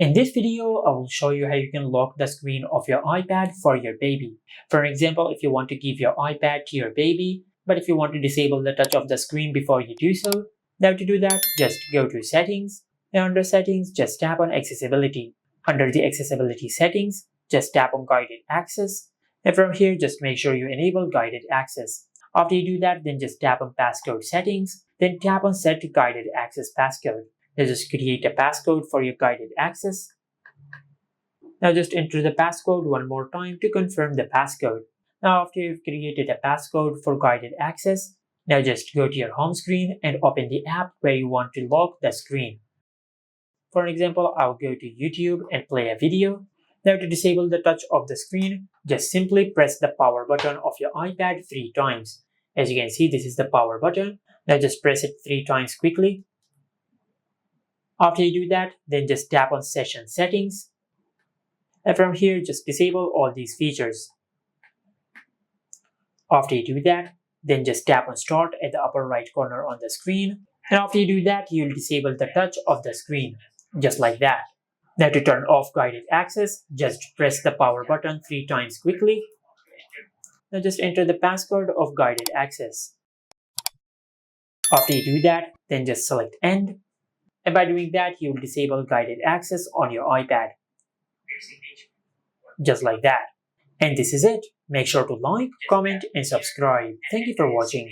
In this video, I will show you how you can lock the screen of your iPad for your baby. For example, if you want to give your iPad to your baby, but if you want to disable the touch of the screen before you do so, now to do that, just go to Settings, and under Settings, just tap on Accessibility. Under the Accessibility settings, just tap on Guided Access, and from here, just make sure you enable Guided Access. After you do that, then just tap on Passcode Settings, then tap on Set Guided Access Passcode. Now just create a passcode for your guided access. Now just enter the passcode one more time to confirm the passcode. Now after you've created a passcode for guided access, now just go to your home screen and open the app where you want to lock the screen. For example, I'll go to YouTube and play a video. Now to disable the touch of the screen, just simply press the power button of your iPad 3 times. As you can see, this is the power button. Now just press it 3 times quickly. After you do that, then just tap on Session Settings. And from here, just disable all these features. After you do that, then just tap on Start at the upper right corner on the screen. And after you do that, you'll disable the touch of the screen, just like that. Now to turn off guided access, just press the power button 3 times quickly. Now just enter the passcode of guided access. After you do that, then just select End. And by doing that, you will disable guided access on your iPad. Just like that. And this is it. Make sure to like, comment, and subscribe. Thank you for watching.